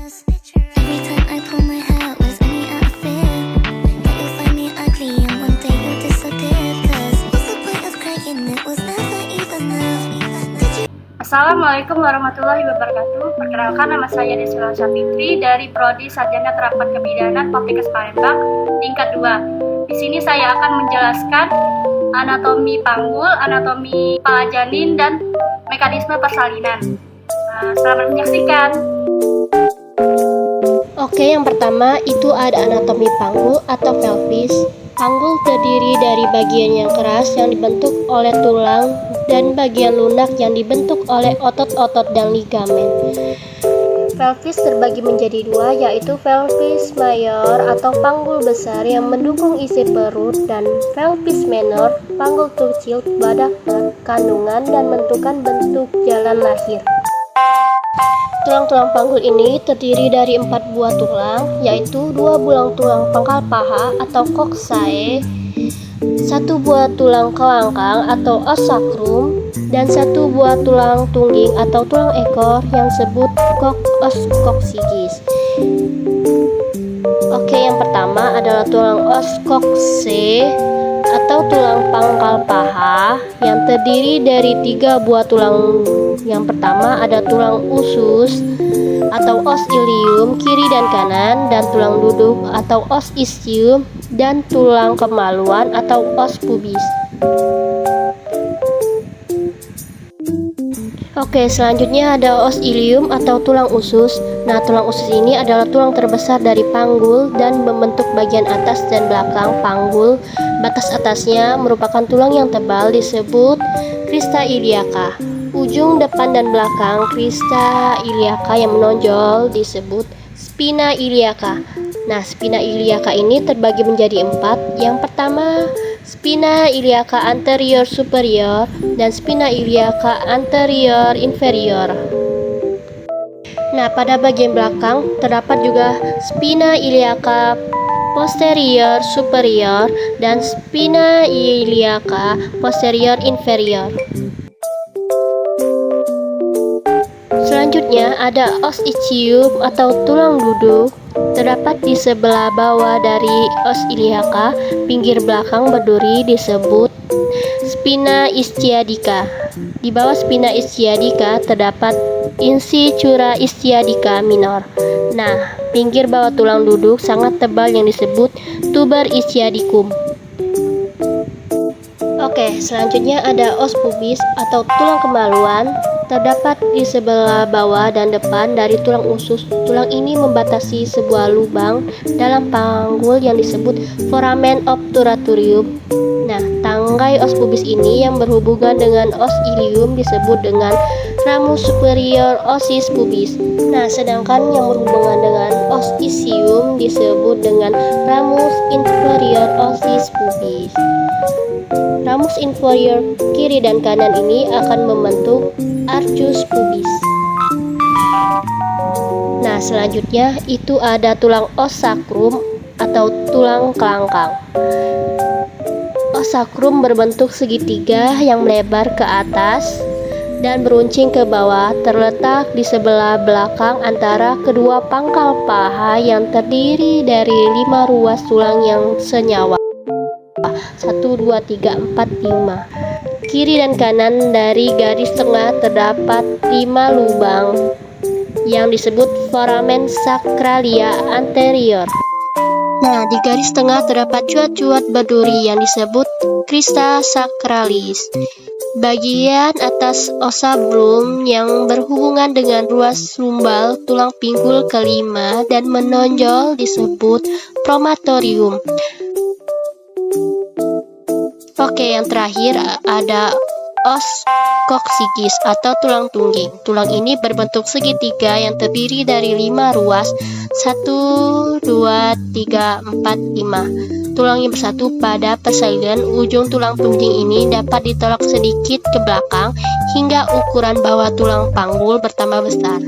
Every time I pull my hair was only out of fear that you'll find me ugly and one day you'll disappear. Cause what's the point of crying? It was never even love. Did you? Assalamualaikum warahmatullahi wabarakatuh. Perkenalkan, nama saya Deswila Syafitri dari Prodi Sarjana Terapan Kebidanan Poltekkes Palembang tingkat 2. Di sini saya akan menjelaskan anatomi panggul, anatomi kepala janin, dan mekanisme persalinan. Selamat menyaksikan. Oke, yang pertama itu ada anatomi panggul atau pelvis. Panggul terdiri dari bagian yang keras yang dibentuk oleh tulang dan bagian lunak yang dibentuk oleh otot-otot dan ligamen. Pelvis terbagi menjadi dua, yaitu pelvis mayor atau panggul besar yang mendukung isi perut, dan pelvis minor, panggul kecil pada kandungan dan menentukan bentuk jalan lahir. Tulang-tulang panggul ini terdiri dari 4 buah tulang, yaitu 2 buah tulang pangkal paha atau coccyx, 1 buah tulang kelangkang atau os sacrum, dan 1 buah tulang tungging atau tulang ekor yang disebut os coccyx. Oke, yang pertama adalah tulang os coccyx atau tulang pangkal paha yang terdiri dari 3 buah tulang. Yang pertama ada tulang usus atau os ilium kiri dan kanan, dan tulang duduk atau os ischium, dan tulang kemaluan atau os pubis. Oke, selanjutnya ada os ilium atau tulang usus. Nah, tulang usus ini adalah tulang terbesar dari panggul dan membentuk bagian atas dan belakang panggul. Batas atasnya merupakan tulang yang tebal disebut crista iliaca. Ujung depan dan belakang crista iliaca yang menonjol disebut spina iliaca. Nah, spina iliaca ini terbagi menjadi 4. Yang pertama, spina iliaca anterior superior dan spina iliaca anterior inferior. Nah, pada bagian belakang terdapat juga spina iliaca posterior superior dan spina iliaca posterior inferior. Selanjutnya ada os ischium atau tulang duduk, terdapat di sebelah bawah dari os iliaca, pinggir belakang berduri disebut spina ischiadica. Di bawah spina ischiadica terdapat incisura ischiadica minor. Nah, pinggir bawah tulang duduk sangat tebal yang disebut tuber ischiadicum. Oke, selanjutnya ada os pubis atau tulang kemaluan, terdapat di sebelah bawah dan depan dari tulang usus. Tulang ini membatasi sebuah lubang dalam panggul yang disebut foramen obturatorium. Nah, tangkai os pubis ini yang berhubungan dengan os ilium disebut dengan ramus superior ossis pubis. Nah, sedangkan yang berhubungan dengan os ischium disebut dengan ramus inferior ossis pubis. Ramus inferior kiri dan kanan ini akan membentuk arcus pubis. Nah, selanjutnya itu ada tulang os sacrum atau tulang kelangkang. Os sacrum berbentuk segitiga yang melebar ke atas dan beruncing ke bawah, terletak di sebelah belakang antara kedua pangkal paha yang terdiri dari 5 ruas tulang yang senyawa. 1, 2, 3, 4, 5. Kiri dan kanan dari garis tengah terdapat 5 lubang yang disebut foramen sacralia anterior. Nah, di garis tengah terdapat cuat-cuat berduri yang disebut crista sacralis. Bagian atas osabrum yang berhubungan dengan ruas lumbal tulang pinggul kelima dan menonjol disebut promontorium. Oke, yang terakhir ada os coccyx atau tulang tungging. Tulang ini berbentuk segitiga yang terdiri dari 5 ruas, 1, 2, 3, 4, 5. Tulang yang bersatu pada persalinan. Ujung tulang tungging ini dapat ditolak sedikit ke belakang hingga ukuran bawah tulang panggul bertambah besar.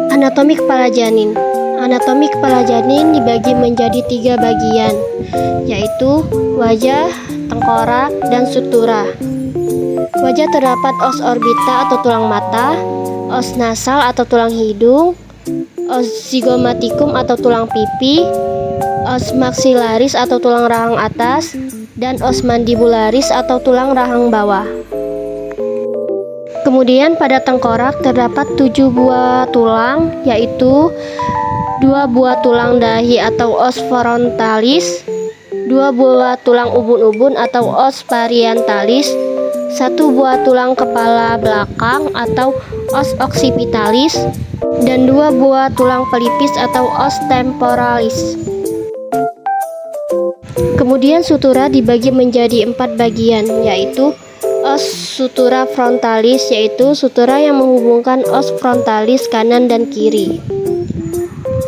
Anatomi kepala janin. Anatomi kepala janin dibagi menjadi 3 bagian, yaitu wajah, tengkorak, dan sutura. Wajah terdapat os orbita atau tulang mata, os nasal atau tulang hidung, os zygomatikum atau tulang pipi, os maxillaris atau tulang rahang atas, dan os mandibularis atau tulang rahang bawah. Kemudian pada tengkorak terdapat 7 buah tulang, yaitu 2 buah tulang dahi atau os frontalis, 2 buah tulang ubun-ubun atau os parientalis, 1 buah tulang kepala belakang atau os occipitalis, dan 2 buah tulang pelipis atau os temporalis. Kemudian sutura dibagi menjadi 4 bagian, yaitu os sutura frontalis, yaitu sutura yang menghubungkan os frontalis kanan dan kiri.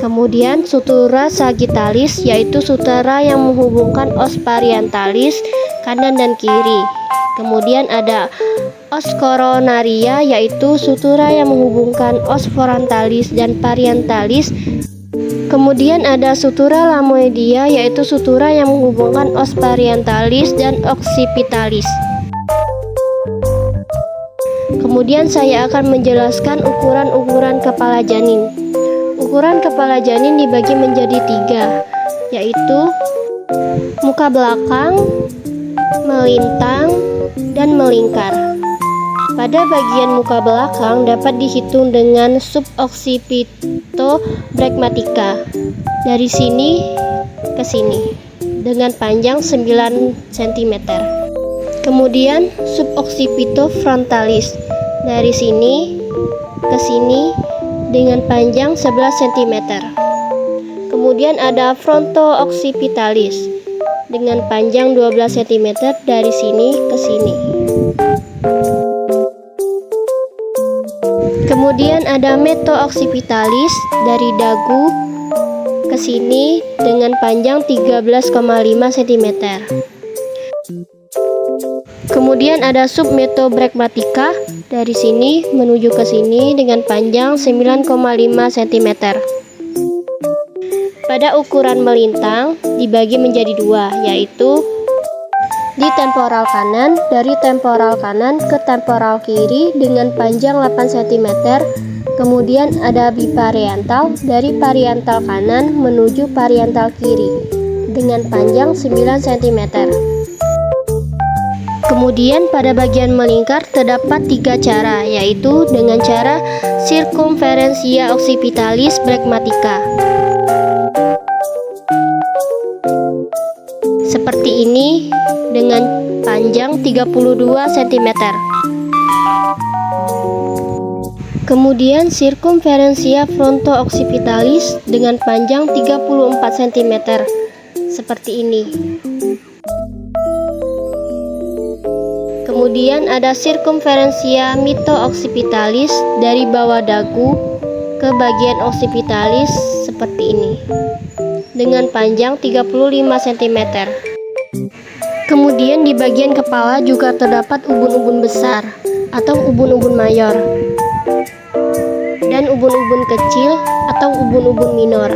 Kemudian sutura sagittalis, yaitu sutura yang menghubungkan os parientalis kanan dan kiri. Kemudian ada os coronaria, yaitu sutura yang menghubungkan os frontalis dan parientalis. Kemudian ada sutura lamoidia, yaitu sutura yang menghubungkan os parientalis dan occipitalis. Kemudian saya akan menjelaskan ukuran-ukuran kepala janin. Ukuran kepala janin dibagi menjadi 3, yaitu muka belakang, melintang, dan melingkar. Pada bagian muka belakang dapat dihitung dengan suboccipitobregmatica dari sini ke sini dengan panjang 9 cm. Kemudian suboccipitofrontalis dari sini ke sini dengan panjang 11 cm. Kemudian ada frontooccipitalis dengan panjang 12 cm dari sini ke sini. Kemudian ada metooccipitalis dari dagu ke sini dengan panjang 13,5 cm. Kemudian ada submetobregmatica dari sini menuju ke sini dengan panjang 9,5 cm. Pada ukuran melintang dibagi menjadi 2, yaitu di temporal kanan, dari temporal kanan ke temporal kiri dengan panjang 8 cm. Kemudian ada biparietal, dari parietal kanan menuju parietal kiri dengan panjang 9 cm. Kemudian pada bagian melingkar terdapat 3 cara, yaitu dengan cara circumferentia occipitalis bregmatica. Seperti ini dengan panjang 32 cm. Kemudian circumferentia fronto-occipitalis dengan panjang 34 cm. Seperti ini. Kemudian ada circumferentia mito-occipitalis dari bawah dagu ke bagian occipitalis seperti ini dengan panjang 35 cm. Kemudian di bagian kepala juga terdapat ubun-ubun besar atau ubun-ubun mayor dan ubun-ubun kecil atau ubun-ubun minor.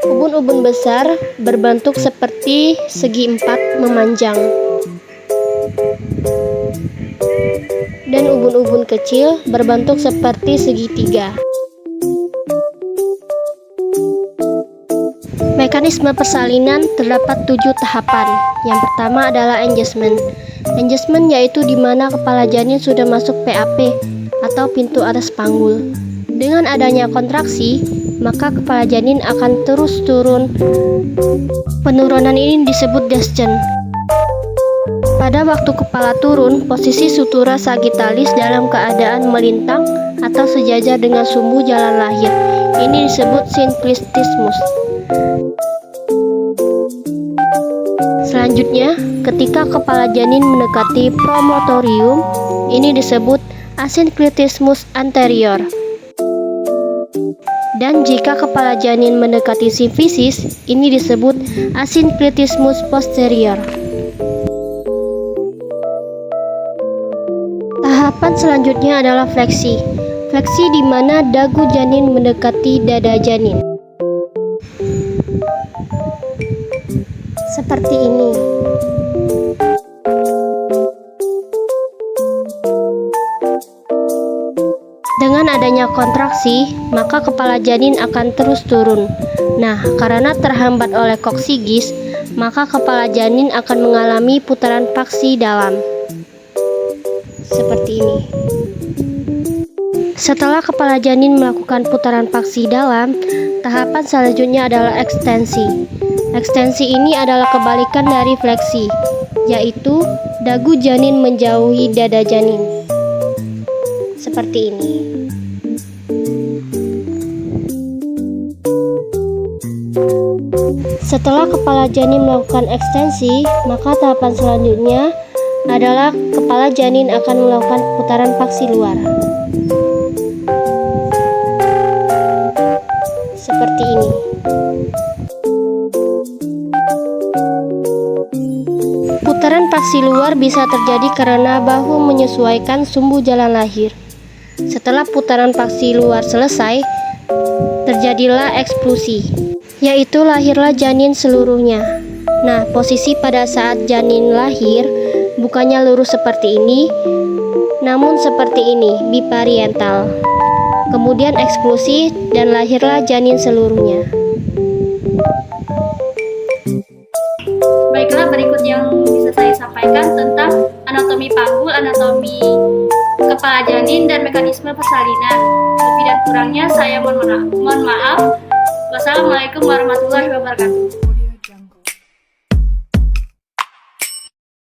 Ubun-ubun besar berbentuk seperti segi 4 memanjang. Dan ubun-ubun kecil berbentuk seperti segitiga. Mekanisme persalinan terdapat 7 tahapan. Yang pertama adalah engagement. Engagement yaitu di mana kepala janin sudah masuk PAP atau pintu atas panggul. Dengan adanya kontraksi, maka kepala janin akan terus turun. Penurunan ini disebut descent. Pada waktu kepala turun, posisi sutura sagittalis dalam keadaan melintang atau sejajar dengan sumbu jalan lahir. Ini disebut synclitismus. Selanjutnya, ketika kepala janin mendekati promotorium, ini disebut asynclitismus anterior. Dan jika kepala janin mendekati simfisis, ini disebut asynclitismus posterior. Tahapan selanjutnya adalah fleksi. Fleksi di mana dagu janin mendekati dada janin. Seperti ini. Dengan adanya kontraksi, maka kepala janin akan terus turun. Nah, karena terhambat oleh koksigis, maka kepala janin akan mengalami putaran paksi dalam. Seperti ini. Setelah kepala janin melakukan putaran paksi dalam, tahapan selanjutnya adalah ekstensi. Ekstensi ini adalah kebalikan dari fleksi, yaitu dagu janin menjauhi dada janin. Seperti ini. Setelah kepala janin melakukan ekstensi, maka tahapan selanjutnya adalah kepala janin akan melakukan putaran paksi luar. Seperti ini. Putaran paksi luar bisa terjadi karena bahu menyesuaikan sumbu jalan lahir. Setelah putaran paksi luar selesai, terjadilah eksplosi, yaitu lahirlah janin seluruhnya. Nah, posisi pada saat janin lahir bukannya lurus seperti ini, namun seperti ini, bipariental. Kemudian eksplosi dan lahirlah janin seluruhnya. Baiklah, berikut yang bisa saya sampaikan tentang anatomi panggul, anatomi kepala janin, dan mekanisme persalinan. Lebih dan kurangnya saya mohon maaf. Wassalamualaikum warahmatullahi wabarakatuh.